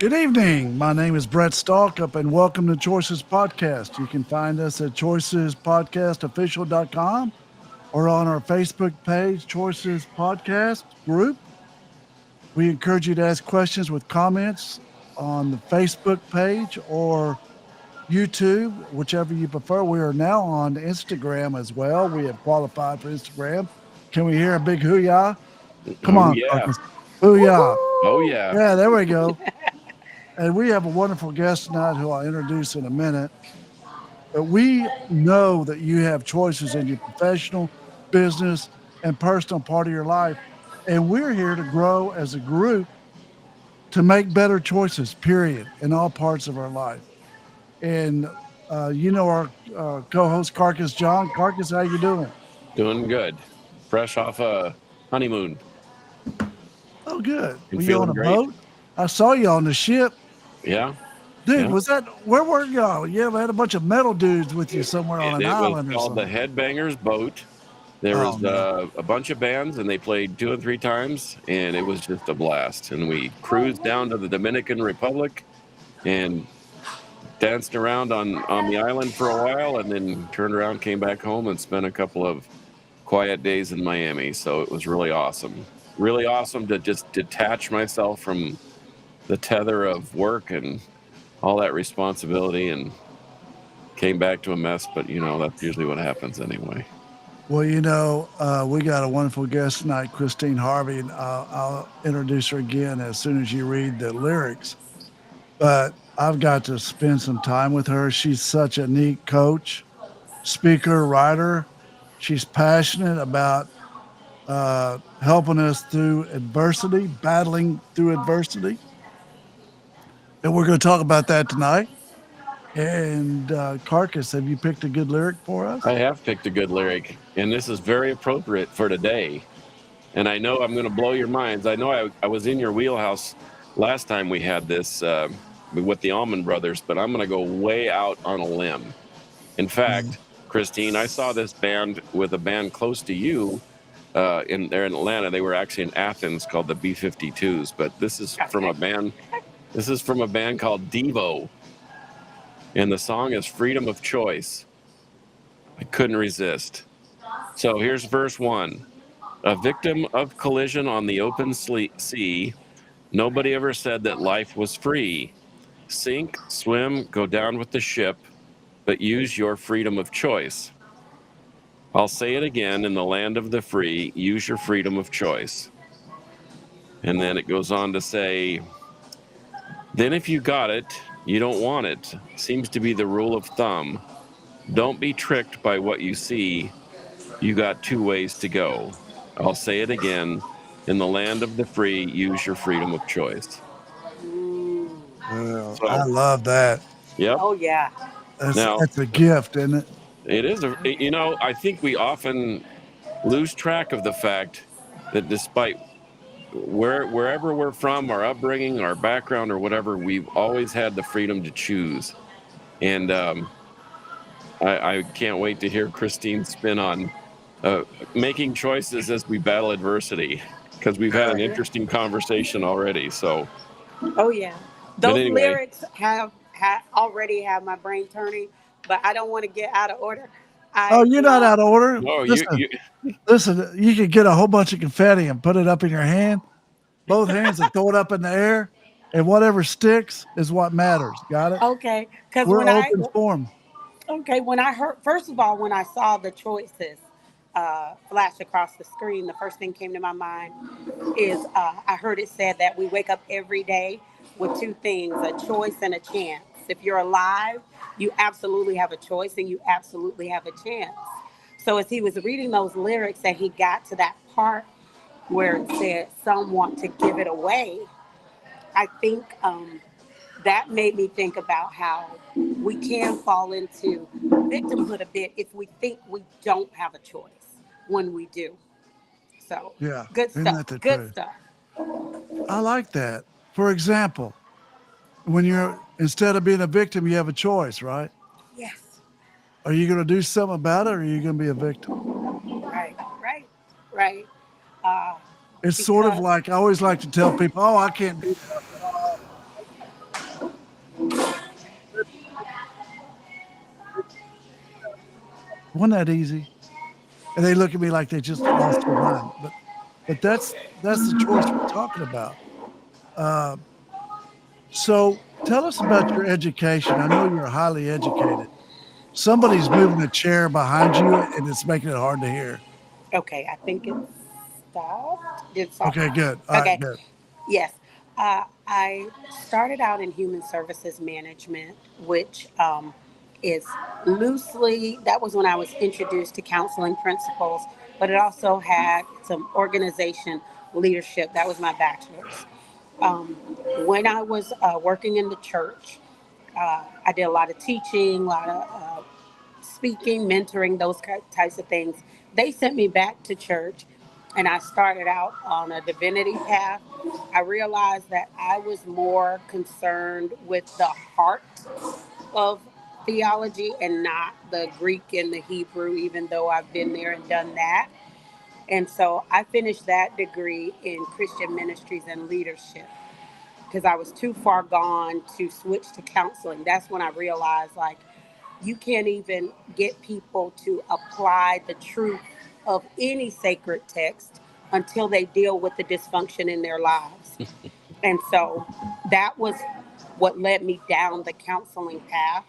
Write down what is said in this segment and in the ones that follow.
Good evening. My name is Brett Stalkup, and welcome to Choices Podcast. You can find us at choicespodcastofficial.com or on our Facebook page, Choices Podcast Group. We encourage you to ask questions with comments on the Facebook page or YouTube, whichever you prefer. We are now on Instagram as well. We have qualified for Instagram. Can we hear a big hoo-yah? Come Oh on, yeah. Marcus. Hoo-yah. Oh Woohoo! yeah. Yeah, there we go. And we have a wonderful guest tonight who I'll introduce in a minute. But we know that you have choices in your professional, business, and personal part of your life. And we're here to grow as a group to make better choices, period, in all parts of our life. And our co-host Carcass John. Carcass, how you doing? Doing good. Fresh off a honeymoon Oh, good. and Were you on feeling a great. boat? I saw you on the ship. Yeah. Dude, Yeah. was that where were y'all? Yeah, we had a bunch of metal dudes with you somewhere on an It was island or called the something. Headbangers Boat. There Oh was no. a bunch of bands, and they played two or three times, and it was just a blast. And we Oh, cruised down to the Dominican Republic and danced around on the island for a while, and then turned around, came back home, and spent a couple of quiet days in Miami. So it was really awesome. Really awesome to just detach myself from the tether of work and all that responsibility, and came back to a mess. But that's usually what happens anyway. Well, we got a wonderful guest tonight, Christine Harvey, and I'll introduce her again as soon as you read the lyrics. But I've got to spend some time with her. She's such a neat coach, speaker, writer. She's passionate about helping us through adversity, battling through adversity. And we're going to talk about that tonight. And Carcass, have you picked a good lyric for us? I have picked a good lyric, and this is very appropriate for today. And I know I'm going to blow your minds. I know I was in your wheelhouse last time we had this with the Allman Brothers, but I'm going to go way out on a limb. In Mm. fact, Christine, I saw this band with a band close to you in there in Atlanta. They were actually in Athens called the B-52s, but this is from a okay. band. This is from a band called Devo, and the song is "Freedom of Choice." I couldn't resist. So here's verse one. A victim of collision on the open sea, nobody ever said that life was free. Sink, swim, go down with the ship, but use your freedom of choice. I'll say it again, in the land of the free, use your freedom of choice. And then it goes on to say, then if you got it, you don't want it. Seems to be the rule of thumb. Don't be tricked by what you see. You got two ways to go. I'll say it again. In the land of the free, use your freedom of choice. Ooh. Well, I So, love that. yep. Oh, yeah. That's Now, that's a gift, isn't it? it is I think we often lose track of the fact that despite wherever we're from, our upbringing, our background, or whatever, we've always had the freedom to choose. And I can't wait to hear Christine's spin on uh, making choices as we battle adversity, because we've had Yeah. an Yeah. interesting conversation already. So, Oh, yeah. but Those anyway, lyrics have already have my brain turning, but I don't want to get out of order. Oh, I you're not love. out of order. no, Listen, you listen. You could get a whole bunch of confetti and put it up in your hand, both hands, and throw it up in the air, and whatever sticks is what matters. Got it? Okay, because We're open forum. when I heard, first of all, when I saw the choices flash across the screen, the first thing came to my mind is I heard it said that we wake up every day with two things: a choice and a chance. If you're alive, you absolutely have a choice and you absolutely have a chance. So as he was reading those lyrics and he got to that part where it said some want to give it away, I think that made me think about how we can fall into victimhood a bit if we think we don't have a choice when we do. So Yeah, good isn't stuff. that the Good truth? stuff. I like that. For example, when you're instead of being a victim, you have a choice, right? Yes. Are you going to do something about it, or are you going to be a victim? Right. Right. Right. Uh, It's sort of because like I always like to tell people, "Oh, I can't do that." Wasn't that easy? And they look at me like they just lost their mind. But that's the choice we're talking about. Uh, so tell us about your education. I know you're highly educated. Somebody's moving a chair behind you and it's making it hard to hear. Okay, I think it stopped. Did it stop? Okay, good. All right, Okay, good. yes. I started out in human services management, which is loosely, that was when I was introduced to counseling principles, but it also had some organization leadership. That was my bachelor's. Um, when I was working in the church, I did a lot of teaching, a lot of speaking, mentoring, those types of things. They sent me back to church and I started out on a divinity path. I realized that I was more concerned with the heart of theology and not the Greek and the Hebrew, even though I've been there and done that. And so I finished that degree in Christian ministries and leadership because I was too far gone to switch to counseling. That's when I realized, like, you can't even get people to apply the truth of any sacred text until they deal with the dysfunction in their lives. And so that was what led me down the counseling path.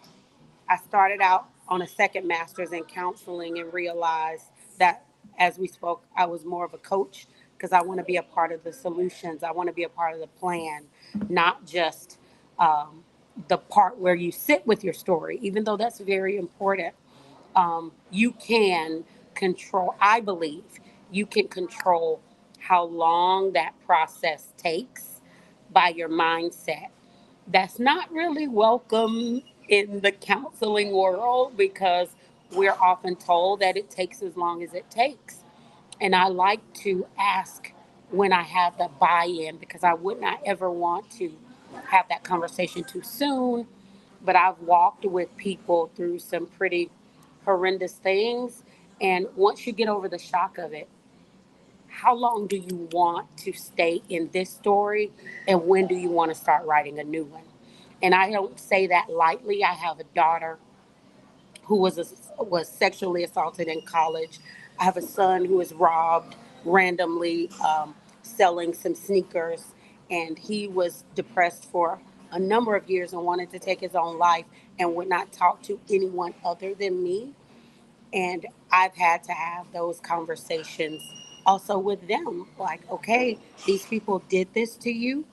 I started out on a second master's in counseling and realized that as we spoke, I was more of a coach because I want to be a part of the solutions. I want to be a part of the plan, not just the part where you sit with your story, even though that's very important. You can control, I believe, you can control how long that process takes by your mindset. That's not really welcome in the counseling world because we're often told that it takes as long as it takes. And I like to ask when I have the buy in because I would not ever want to have that conversation too soon. But I've walked with people through some pretty horrendous things. And once you get over the shock of it, how long do you want to stay in this story? And when do you want to start writing a new one? And I don't say that lightly. I have a daughter who was sexually assaulted in college. I have a son who was robbed randomly selling some sneakers, and he was depressed for a number of years and wanted to take his own life and would not talk to anyone other than me. And I've had to have those conversations also with them. Like, okay, these people did this to you,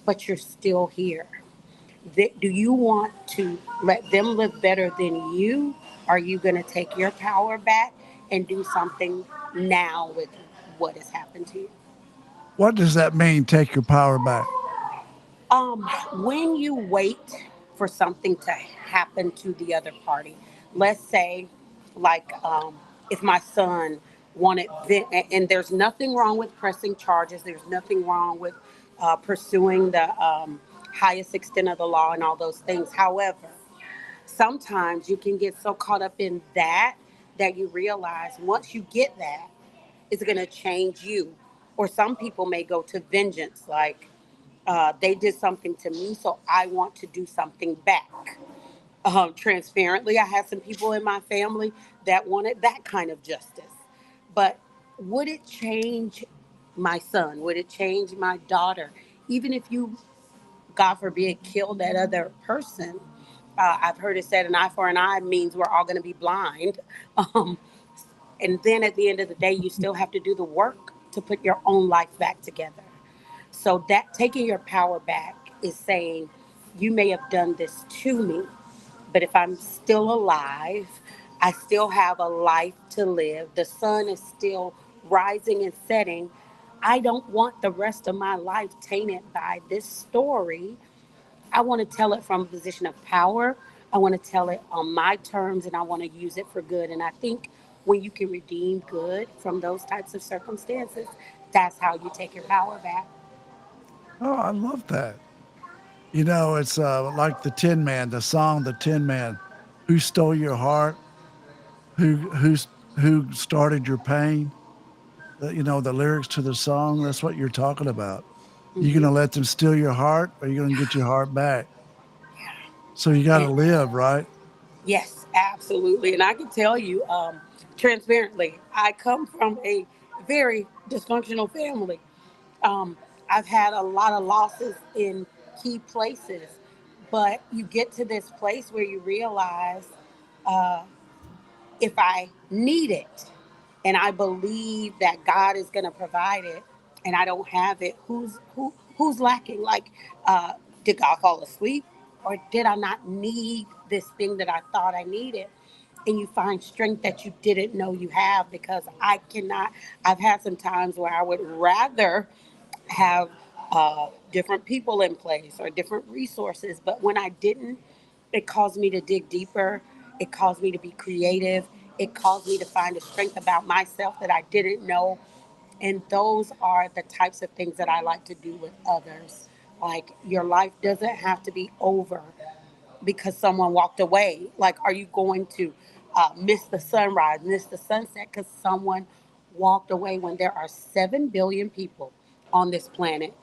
but you're still here. Do you want to let them live better than you? Are you going to take your power back and do something now with what has happened to you? What does that mean? Take your power back. When you wait for something to happen to the other party, let's say, like, if my son wanted, and there's nothing wrong with pressing charges, there's nothing wrong with pursuing the highest extent of the law and all those things. However, sometimes you can get so caught up in that that you realize once you get that, it's going to change you. Or some people may go to vengeance, like they did something to me, so I want to do something back. Transparently, I had some people in my family that wanted that kind of justice. But would it change my son? Would it change my daughter? Even if you, God forbid, kill that other person, I've heard it said an eye for an eye means we're all going to be blind. Um, and then at the end of the day, you still have to do the work to put your own life back together. So that taking your power back is saying, you may have done this to me, but if I'm still alive, I still have a life to live. The sun is still rising and setting. I don't want the rest of my life tainted by this story. I want to tell it from a position of power. I want to tell it on my terms and I want to use it for good. And I think when you can redeem good from those types of circumstances, that's how you take your power back. Oh, I love that. You know, it's like the Tin Man, the song, the Tin Man. Who stole your heart? Who started your pain? You know, the lyrics to the song. That's what you're talking about. You Hmm. gonna let them steal your heart, or you gonna get your heart back? So you got to And live, right? yes, Absolutely. And I can tell you transparently, I come from a very dysfunctional family. Um, I've had a lot of losses in key places, but you get to this place where you realize uh, if I need it and I believe that God is going to provide it and I don't have it, who's lacking? Like, did God fall asleep, or did I not need this thing that I thought I needed? And you find strength that you didn't know you have, because I cannot. I've had some times where I would rather have different people in place or different resources. But when I didn't, it caused me to dig deeper. It caused me to be creative. It caused me to find a strength about myself that I didn't know. And those are the types of things that I like to do with others. Like, your life doesn't have to be over because someone walked away. Like, are you going to miss the sunrise, miss the sunset because someone walked away, when there are 7 billion people on this planet?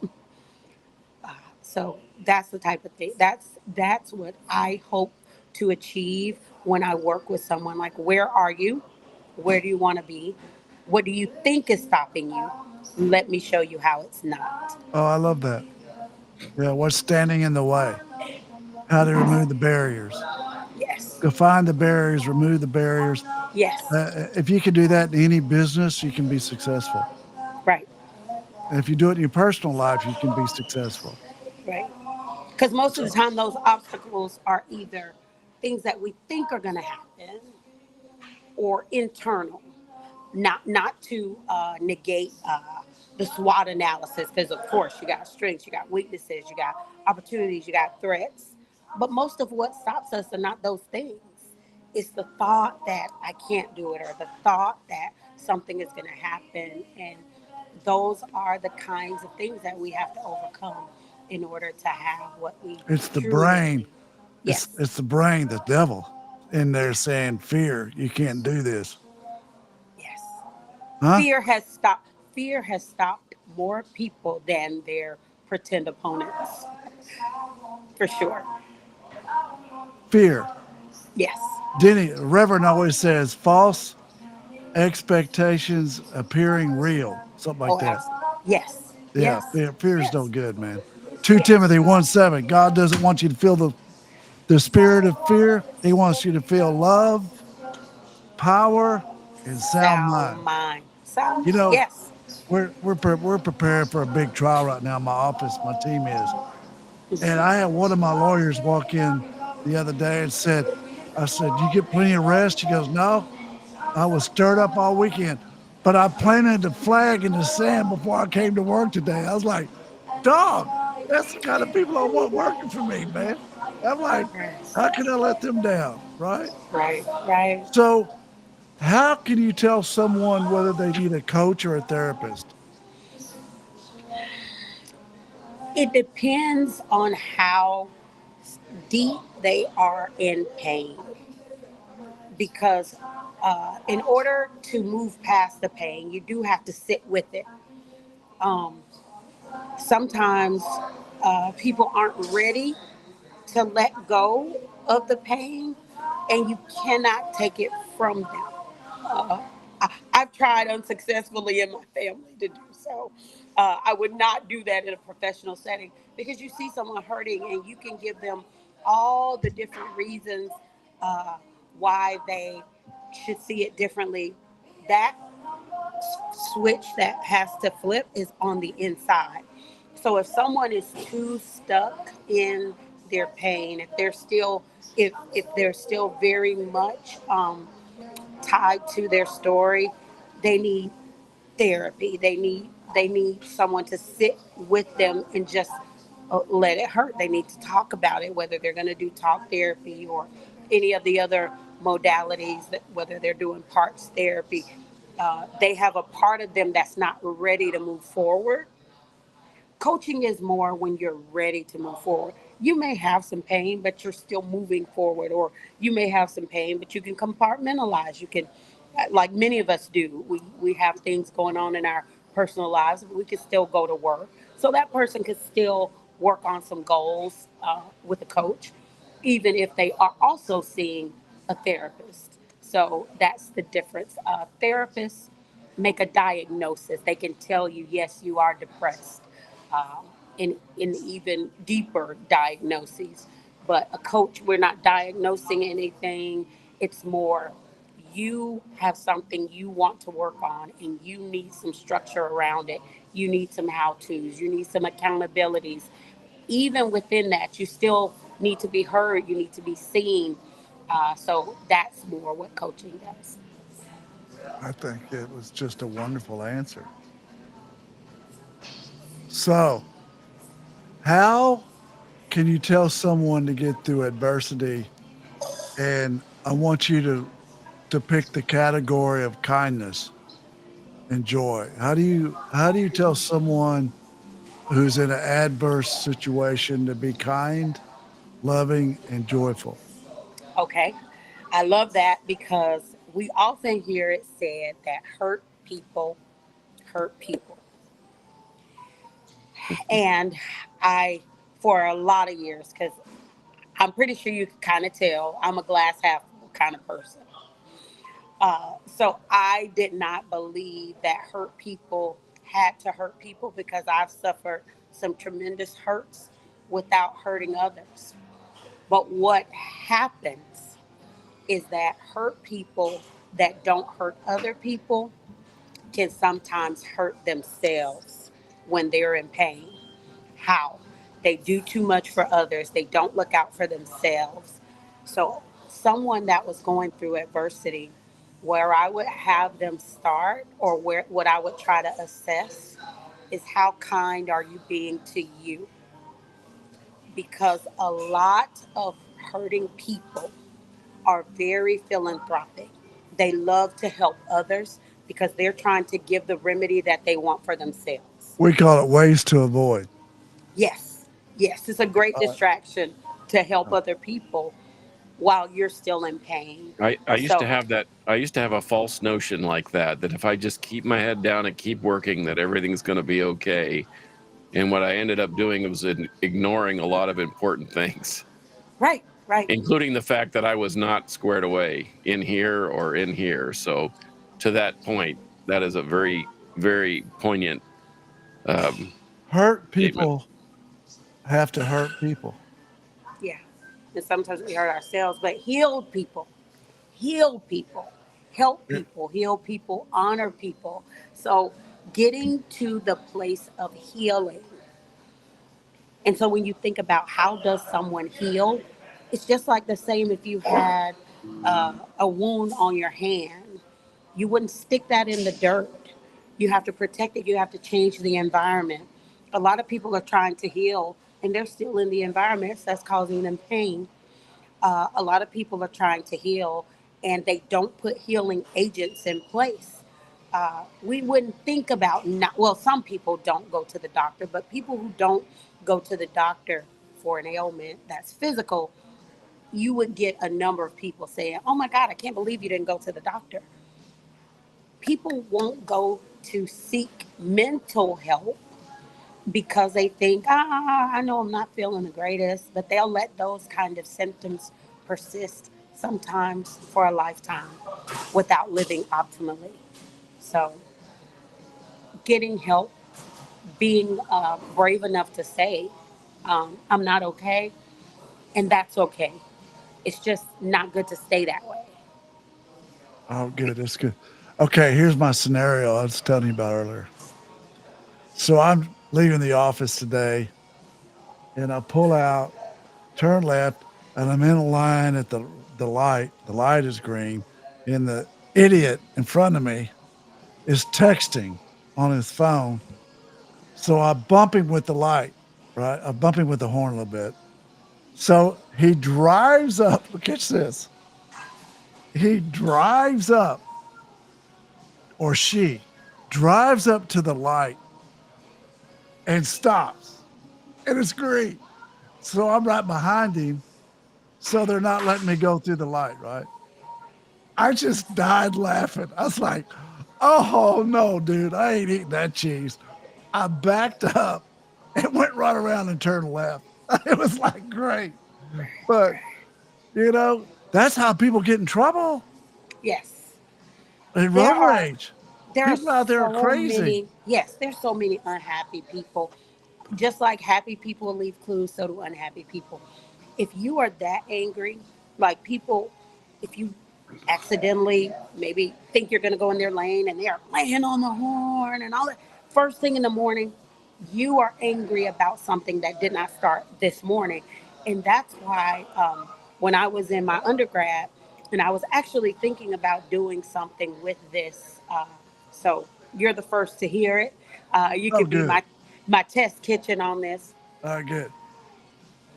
So that's the type of thing. That's what I hope to achieve when I work with someone. Like, where are you? Where do you want to be? What do you think is stopping you? Let me show you how it's not. Oh, I love that. Yeah, what's standing in the way? How to remove the barriers. Yes. Go find the barriers, remove the barriers. Yes. If you can do that in any business, you can be successful. Right. And if you do it in your personal life, you can be successful. Right. Because most of the So, time, those obstacles are either things that we think are going to happen or internal. Not to negate the SWOT analysis, because of course you got strengths, you got weaknesses, you got opportunities, you got threats. But most of what stops us are not those things. It's the thought that I can't do it, or the thought that something is going to happen. And those are the kinds of things that we have to overcome in order to have what we it's the truly brain. need. It's Yes. it's the brain, the devil in there Yes. saying, fear, you can't do this. Yes. Huh? Fear has stopped more people than their pretend opponents, for sure. Fear. Yes. Denny, Reverend always says false expectations appearing real, something like Oh, that. absolutely. Yes. Yeah, Yes. fear is no Yes. good, man. 2 Timothy Yes. 1:7. God doesn't want you to feel the spirit of fear. He wants you to feel love, power, and sound Sound mind. mind. Sound You mind. know, Yes. we're preparing for a big trial right now in my office. My team is, and I Mhm. had one of my lawyers walk in the other day and said, "I said you get plenty of rest." He goes, "No, I was stirred up all weekend, but I planted the flag in the sand before I came to work today." I was like, "Dog, that's the kind of people I want working for me, man." I'm like, "How can I let them down?" Right? Right. Right. So, how can you tell someone whether they need a coach or a therapist? It depends on how deep they are in pain, because in order to move past the pain, you do have to sit with it. Um, Sometimes people aren't ready to let go of the pain, and you cannot take it from them. Uh, I've tried unsuccessfully in my family to do so. I would not do that in a professional setting, because you see someone hurting and you can give them all the different reasons uh, why they should see it differently. That switch that has to flip is on the inside. So if someone is too stuck in their pain, if they're still very much tied to their story, they need therapy. They need someone to sit with them and just let it hurt. They need to talk about it, whether they're going to do talk therapy or any of the other modalities, that whether they're doing parts therapy. They have a part of them that's not ready to move forward. Coaching is more when you're ready to move forward. You may have some pain, but you're still moving forward, or you may have some pain, but you can compartmentalize. You can, like many of us do, we have things going on in our personal lives, but we can still go to work. So that person could still work on some goals with a coach, even if they are also seeing a therapist. So that's the difference. Therapists make a diagnosis. They can tell you, yes, you are depressed, in even deeper diagnoses. But a coach, we're not diagnosing anything. It's more you have something you want to work on and you need some structure around it. You need some how to's, you need some accountabilities. Even within that, you still need to be heard, you need to be seen. So that's more what coaching does. I think it was just a wonderful answer. So, how can you tell someone to get through adversity? And I want you to pick the category of kindness and joy. How do you tell someone who's in an adverse situation to be kind, loving, and joyful? Okay. I love that because we often hear it said that hurt people. And I, for a lot of years, because I'm pretty sure you can kind of tell I'm a glass half full kind of person. So I did not believe that hurt people had to hurt people because I've suffered some tremendous hurts without hurting others. But what happens is that hurt people that don't hurt other people can sometimes hurt themselves when they're in pain. How? They do too much for others, they don't look out for themselves. So, someone that was going through adversity, where I would have them start, or where what I would try to assess, is how kind are you being to you? Because a lot of hurting people are very philanthropic. They love to help others because they're trying to give the remedy that they want for themselves. We call it ways to avoid. Yes, yes, it's a great Uh, distraction to help other people while you're still in pain. I used to So, have that. I used to have a false notion like that, that if I just keep my head down and keep working, that everything's going to be okay. And what I ended up doing was ignoring a lot of important things, right, right. including the fact that I was not squared away in here or in here. So, to that point, that is a very, very poignant um, Hurt statement. people have to hurt people. Yeah. And sometimes we hurt ourselves, but heal people, help Yeah. people, heal people, honor people. So, getting to the place of healing. And so when you think about how does someone heal, it's just like the same if you had a wound on your hand. You wouldn't stick that in the dirt. You have to protect it. You have to change the environment. A lot of people are trying to heal and they're still in the environments that's causing them pain. A lot of people are trying to heal and they don't put healing agents in place. We wouldn't think about not, well, some people don't go to the doctor, but people who don't go to the doctor for an ailment that's physical, you would get a number of people saying, oh my God, I can't believe you didn't go to the doctor. People won't go to seek mental help because they think, I know I'm not feeling the greatest, but they'll let those kind of symptoms persist sometimes for a lifetime without living optimally. So, getting help, being brave enough to say, I'm not okay, and that's okay. It's just not good to stay that way. Oh, good. That's good. Okay, here's my scenario I was telling you about earlier. So I'm leaving the office today and I pull out, turn left, and I'm in a line at the light. The light is green, and the idiot in front of me is texting on his phone. So I bump him with the light, right? I bump him with the horn a little bit. So he drives up. Catch this. He drives up, or she drives up to the light and stops. And it's green. So I'm right behind him. So they're not letting me go through the light, right? I just died laughing. I was like, oh no, dude, I ain't eating that cheese. I backed up and went right around and turned left. It was like great. But, you know, That's how people get in trouble Yes. in There road are rage. there are People out there are so crazy. many, yes, there's so many unhappy people. Just like happy people leave clues, so do unhappy people. If you are that angry, like people, if you accidentally maybe think you're going to go in their lane and they're laying on the horn and all that, first thing in the morning, you are angry about something that did not start this morning. And that's why when I was in my undergrad, and I was actually thinking about doing something with this. So you're the first to hear it. You Oh, could be good. my test kitchen on this. All right, good.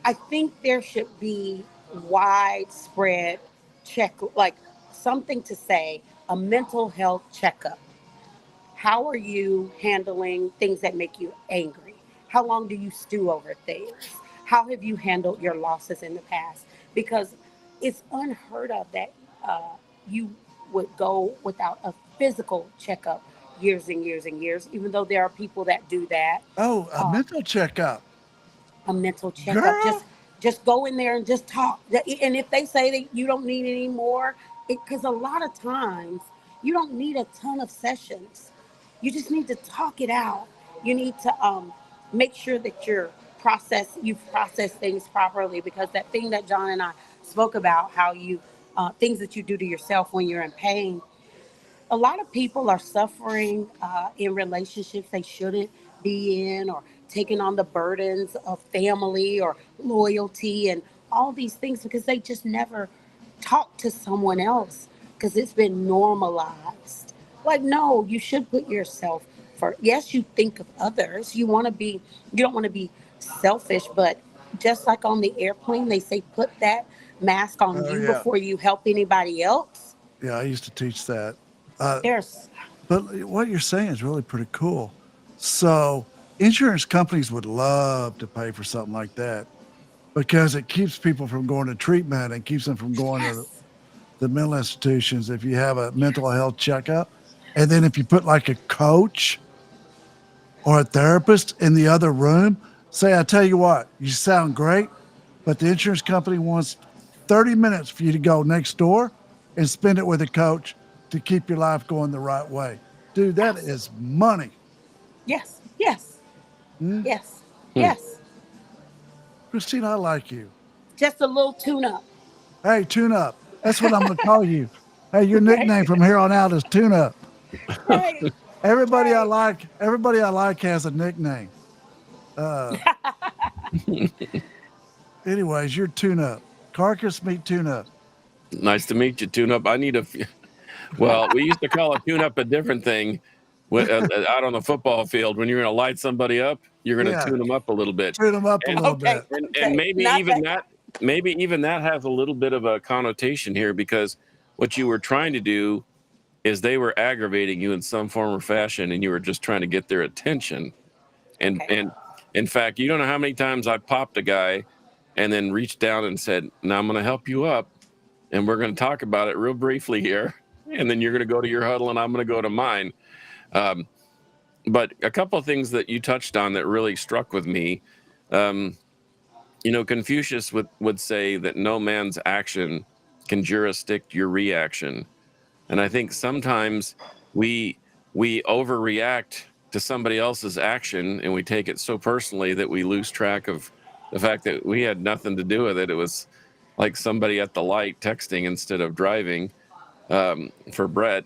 I think there should be widespread check, like something to say, a mental health checkup. How are you handling things that make you angry? How long do you stew over things? How have you handled your losses in the past? Because it's unheard of that you would go without a physical checkup years and years and years, even though there are people that do that. Oh, a Uh, mental checkup. a mental checkup. Girl. Just go in there and just talk. And if they say that you don't need any more, because a lot of times you don't need a ton of sessions. You just need to talk it out. You need to make sure that you've processed things properly, because that thing that John and I spoke about, how you things that you do to yourself when you're in pain, a lot of people are suffering in relationships they shouldn't be in, or taking on the burdens of family or loyalty and all these things, because they just never talk to someone else because it's been normalized. Like, no, you should put yourself first. Yes, you think of others. You don't want to be selfish, but just like on the airplane, they say put that mask on Oh, you yeah. before you help anybody else. Yeah, I used to teach that. Uh, There's but what you're saying is really pretty cool. So, insurance companies would love to pay for something like that because it keeps people from going to treatment and keeps them from going to Yes. the mental institutions if you have a mental Yes. health checkup. And then if you put like a coach or a therapist in the other room, say, I tell you what, you sound great, but the insurance company wants 30 minutes for you to go next door and spend it with a coach to keep your life going the right way. Dude, that Abs- is money. Yes. Yes. Hmm? Yes. Hmm. Yes. Christine, I like you. Just a little tune up. Hey, tune up. That's what I'm going to call you. Hey, your Right. nickname from here on out is tune up. Right. Everybody I Right. like, everybody I like has a nickname. Uh, anyways, you're tune up. Carcass meet tune up. Nice to meet you, Tune Up. I need well, we used to call a tune up a different thing out on the football field. When you're going to light somebody up, you're going to Yeah, tune them up a little bit. tune them up a And little Okay. bit. and Okay. Not that kind. maybe even that has a little bit of a connotation here, because what you were trying to do is they were aggravating you in some form or fashion, and you were just trying to get their attention. Okay. And in fact, you don't know how many times I popped a guy and then reached down and said, now I'm going to help you up, and we're going to talk about it real briefly here, and then you're going to go to your huddle and I'm going to go to mine. um, but a couple of things that you touched on that really struck with me. um, Confucius would say that no man's action can jurisdict your reaction. And I think sometimes we we overreact to somebody else's action, and we take it so personally that we lose track of the fact that we had nothing to do with it. It was like somebody at the light texting instead of driving, for Brett.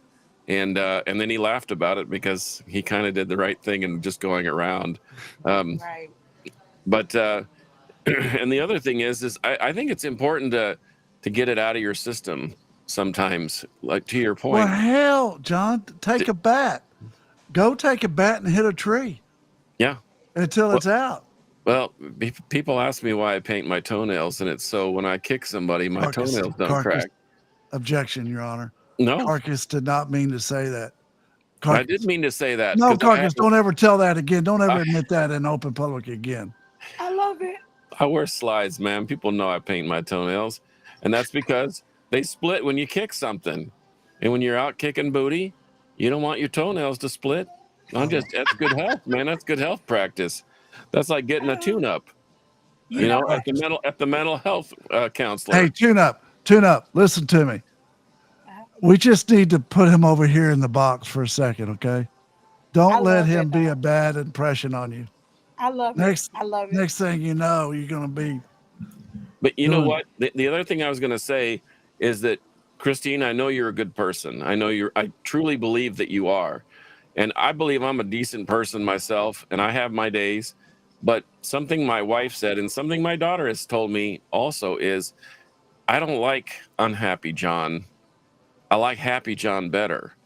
And then he laughed about it because he kind of did the right thing and just going around. Um, Right. but and the other thing is I think it's important to get it out of your system sometimes, like to your Well, point. hell, John, take a bat. Go take a bat and hit a tree Yeah. until Well, it's out. well, people ask me why I paint my toenails, and it's so when I kick somebody, my Carcass, toenails don't carcass, crack. objection, Your Honor. No, Carcass did not mean to say that. I did Carcass. mean to say that No, because Carcass, don't ever tell that again. Don't ever I, admit that in open public again. I love it. I wear slides, man. People know I paint my toenails, and that's because they split when you kick something, and when you're out kicking booty, you don't want your toenails to split. Oh. That's good health, man. That's good health practice. That's like getting a tune up, You Hey, know at what? the Carcass. mental health Hey, counselor. tune up. Tune up. Listen to me. Uh, We just need to put him over here in the box for a second, okay? I Don't let love it him be a though. bad impression on you. I love it. Next I love it. next thing you know, you're gonna be But you know doing what? The other thing I was going to say is that, Christine, I know you're a good person. I truly believe that you are. And I believe I'm a decent person myself, and I have my days. But something my wife said, and something my daughter has told me also, is I don't like unhappy John. I like happy John better.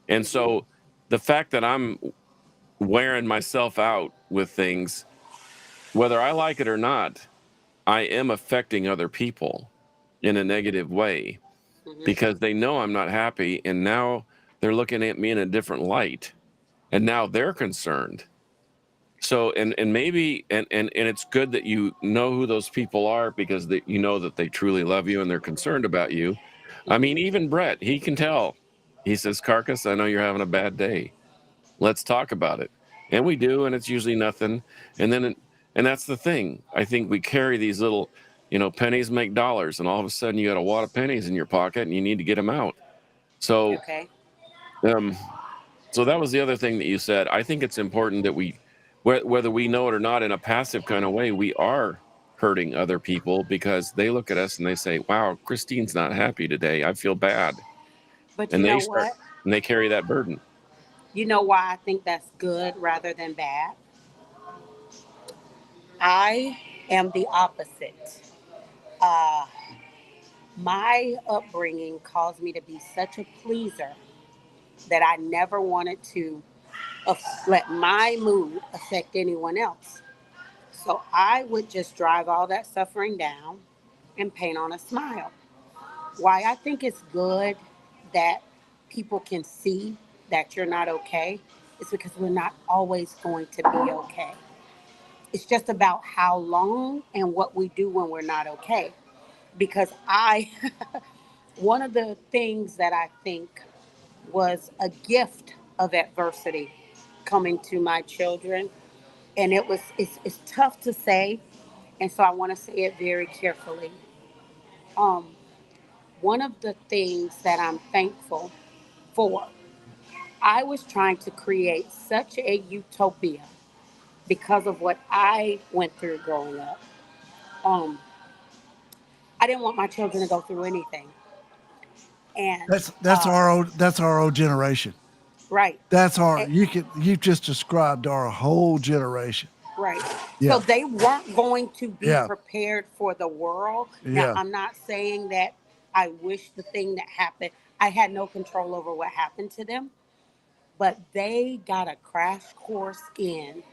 And Hmm. so the fact that I'm wearing myself out with things, whether I like it or not, I am affecting other people in a negative way Hmm. because they know I'm not happy. And now they're looking at me in a different light. And now they're concerned. So, and maybe, and it's good that you know who those people are because you know that they truly love you and they're concerned about you. I mean, Hmm. even Brett, he can tell. He says, Carcass, I know you're having a bad day. Let's talk about it. And we do, and it's usually nothing. And then, and that's the thing. I think we carry these little, pennies make dollars, and all of a sudden you got a wad of pennies in your pocket, and you need to get them out. So, Okay. um, so that was the other thing that you said. I think it's important that whether we know it or not, in a passive kind of way, we are hurting other people because they look at us and they say, "Wow, Christine's not happy today. I feel bad," But and you they know start what? and they carry that burden. You know why I think that's good rather than bad? I am the opposite. Uh, my upbringing caused me to be such a pleaser that I never wanted to let my mood affect anyone else. So I would just drive all that suffering down and paint on a smile. Why I think it's good that people can see that you're not okay is because we're not always going to be okay. It's just about how long and what we do when we're not okay. Because one of the things that I think was a gift of adversity coming to my children, and it's tough to say, and so I want to say it very carefully. Um, One of the things that I'm thankful for, I was trying to create such a utopia because of what I went through growing up. Um, I didn't want my children to go through anything, and that's our old generation. right, That's our eh, you've just described our whole generation. right. So Yeah. they weren't going to be Yeah. prepared for the world. Now, Yeah. I'm not saying that I wish the thing that happened. I had no control over what happened to them, but they got a crash course in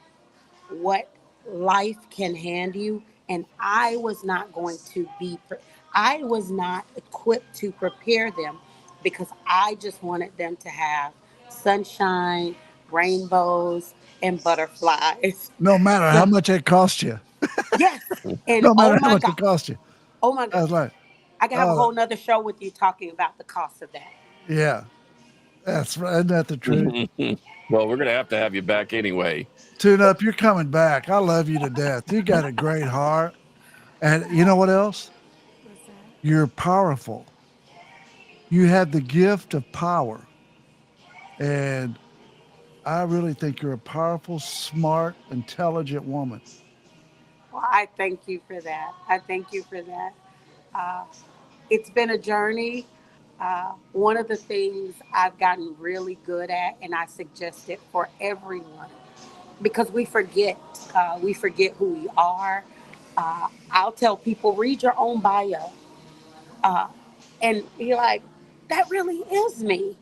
what life can hand you, and I was not going to I was not equipped to prepare them because I just wanted them to have sunshine, rainbows, and butterflies. No matter So how much it cost you. yes, and No oh matter how my much god, it cost you. oh my I god, was like, I can have a oh whole nother show with you talking about the cost of that. yeah. That's right. Isn't that the truth? Well, we're gonna have to have you back anyway. Tune up, you're coming back. I love you to death. You got a great heart. And you know what else? What's that? You're powerful. You have the gift of power. And I really think you're a powerful, smart, intelligent woman. Well, I thank you for that. I thank you for that. Uh, it's been a journey. One of the things I've gotten really good at, and I suggest it for everyone, because we forget who we are. I'll tell people, read your own bio, uh, and be like, that really is me.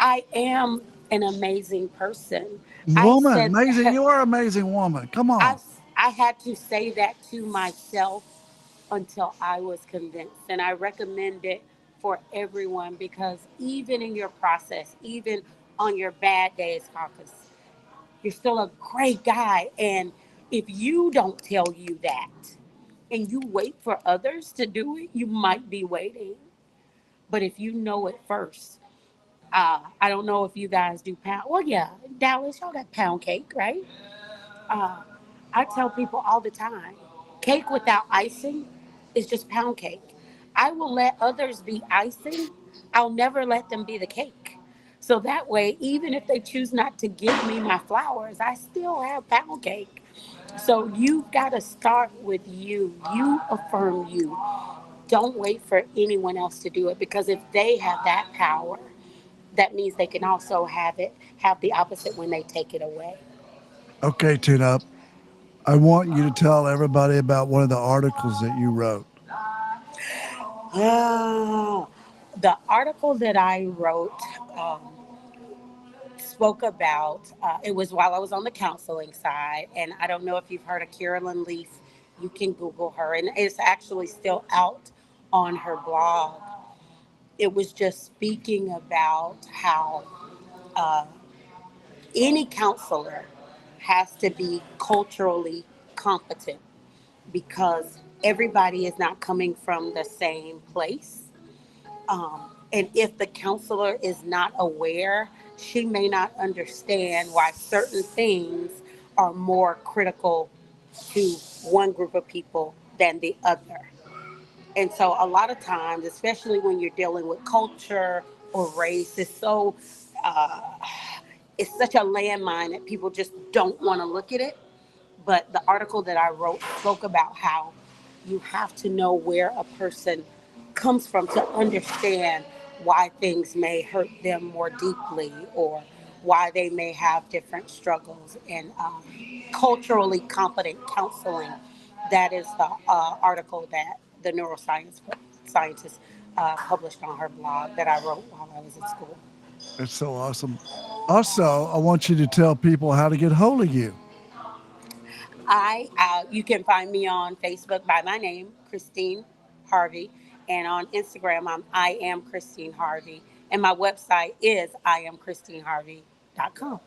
I am an amazing person. I Woman, said, amazing. You are an amazing woman. Come I, on. I had to say that to myself until I was convinced. And I recommend it for everyone because even in your process, even on your bad days, Caucus, you're still a great guy. And if you don't tell you that and you wait for others to do it, you might be waiting. But if you know it first, I don't know if you guys do pound. Well, yeah, Dallas, y'all got pound cake, right? Uh, I tell people all the time, cake without icing is just pound cake. I will let others be icing. I'll never let them be the cake. So that way, even if they choose not to give me my flowers, I still have pound cake. So you've got to start with you. You affirm you. Don't wait for anyone else to do it, because if they have that power, that means they can also have the opposite when they take it away. Okay, Tune Up. I want you to tell everybody about one of the articles that you wrote. Ah, the article that I wrote um, spoke about it was while I was on the counseling side, and I don't know if you've heard of Carolyn Leaf. You can Google her, and it's actually still out on her blog. It was just speaking about how uh, any counselor has to be culturally competent, because everybody is not coming from the same place. And if the counselor is not aware, she may not understand why certain things are more critical to one group of people than the other. And so, a lot of times, especially when you're dealing with culture or race, uh, it's such a landmine that people just don't want to look at it. But the article that I wrote spoke about how you have to know where a person comes from to understand why things may hurt them more deeply, or why they may have different struggles. And culturally competent counseling, that is the article that the neuroscience scientist published on her blog that I wrote while I was in school. It's so awesome. Also, I want you to tell people how to get hold of you. You can find me on Facebook by my name, Christine Harvey, and on Instagram, I am Christine Harvey, and my website is iamchristineharvey.com.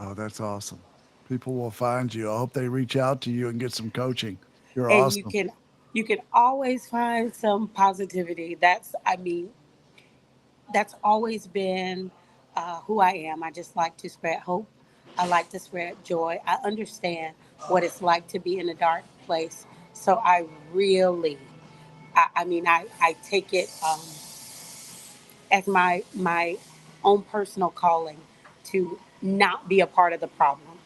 Oh, that's awesome. People will find you. I hope they reach out to you and get some coaching. You're And awesome. you can always find some positivity. That's always been who I am. I just like to spread hope. I like to spread joy. I understand what it's like to be in a dark place. So I really, I take it as my own personal calling to not be a part of the problem,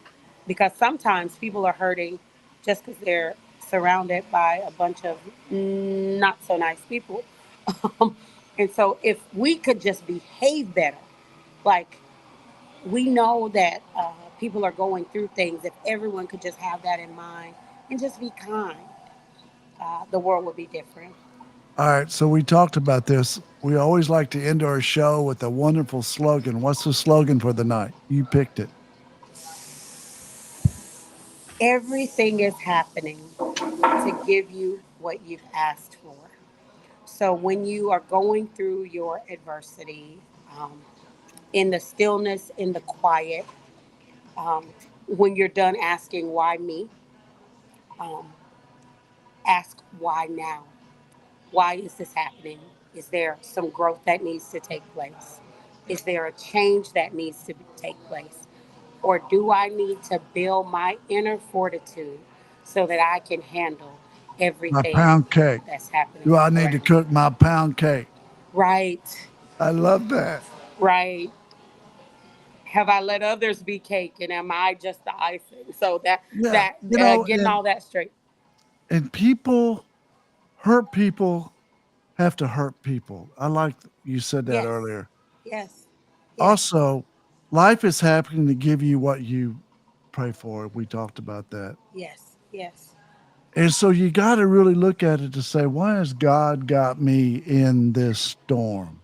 because sometimes people are hurting just because they're surrounded by a bunch of not so nice people. And so if we could just behave better, like, we know that people are going through things. If everyone could just have that in mind and just be kind, the world would be different. All right. So we talked about this. We always like to end our show with a wonderful slogan. What's the slogan for the night? You picked it. Everything is happening to give you what you've asked for. So when you are going through your adversity, um, in the stillness, in the quiet, um, when you're done asking why me, um, ask why now. Why is this happening? Is there some growth that needs to take place? Is there a change that needs to take place? Or do I need to build my inner fortitude so that I can handle My everything pound cake. that's happening Do I need to around me? cook my pound cake? Right, I love that. right. Have I let others be cake, and am I just the icing? So Yeah. that getting And all that straight. people hurt people have to hurt people. I like you said that Yes, earlier. yes, yes, Also, life is happening to give you what you pray for. We talked about that. yes, yes, And so you got to really look at it to say, why has God got me in this storm?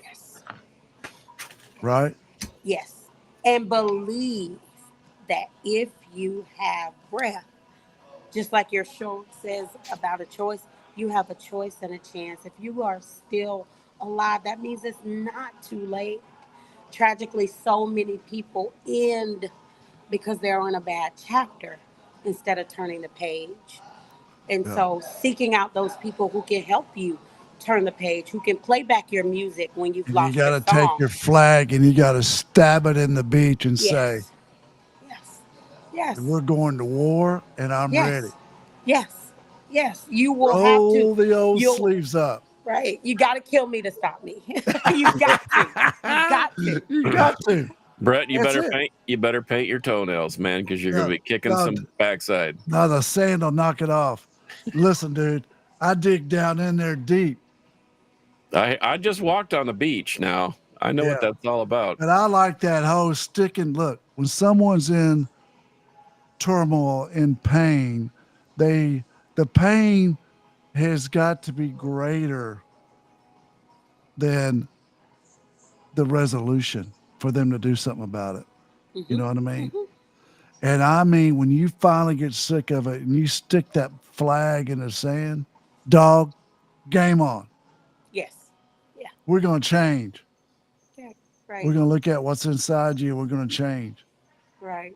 yes. Right? Yes. And believe that if you have breath, just like your show says about a choice, you have a choice and a chance. If you are still alive, that means it's not too late. Tragically, so many people end because they're on a bad chapter instead of turning the page. And Yeah. so, seeking out those people who can help you turn the page, who can play back your music when you've And you lost got your to take song. your flag and you got to stab it in the beach and say, Yes, yes, yes, we're going to war and I'm ready. yes, yes. Yes, you will have to. Roll the old You'll sleeves up. right. You got to kill me to stop me. You got to. You got to. You got to. Brett, That's it. you better paint your toenails, man, because you're gonna No, be kicking no, some backside. no, the sand will knock it off. Listen, dude, I dig down in there deep. I just walked on the beach now. I know what Yeah. that's all about. But I like that whole sticking. Look, when someone's in turmoil, in pain, the pain has got to be greater than the resolution for them to do something about it. You know what I mean? And I mean, when you finally get sick of it and you stick that flag in the sand, dog, game on. Yes. Yeah. We're going to change. Yeah. Right. We're going to look at what's inside you. We're going to change. Right.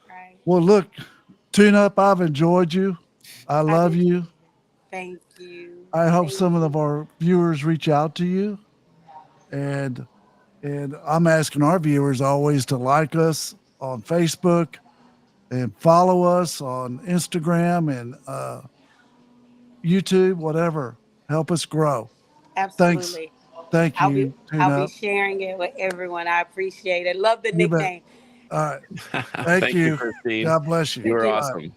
Right. Well, look, Tune Up, I've enjoyed you. I I love did. you. Thank you. I hope Thank some you. of our viewers reach out to you. And I'm asking our viewers always to like us on Facebook and follow us on Instagram and YouTube, whatever. Help us grow. Thanks. Absolutely. Thank I'll be you, Tune I'll be Up. sharing it with everyone. I appreciate it. Love the You bet. nickname. All right. Thank Thank you, you. Christine. God bless you. You were Thank you. All right. awesome. All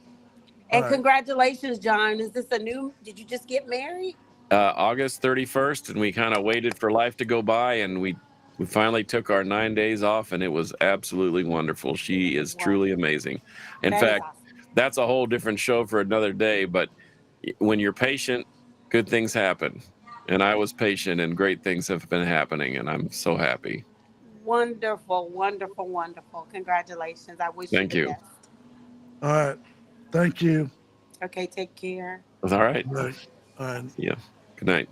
And right. congratulations, John. Is this a new? Did you just get married? August 31st, and we kind of waited for life to go by, and we finally took our 9 days off, and it was absolutely wonderful. She is truly amazing. In That is fact, awesome. that's a whole different show for another day. But when you're patient, good things happen. And I was patient, and great things have been happening, and I'm so happy. Wonderful, wonderful, wonderful. Congratulations. I wish you Thank the you. best. All right. Thank you. Okay, take care. All right. All right. All right. Yeah. Good night.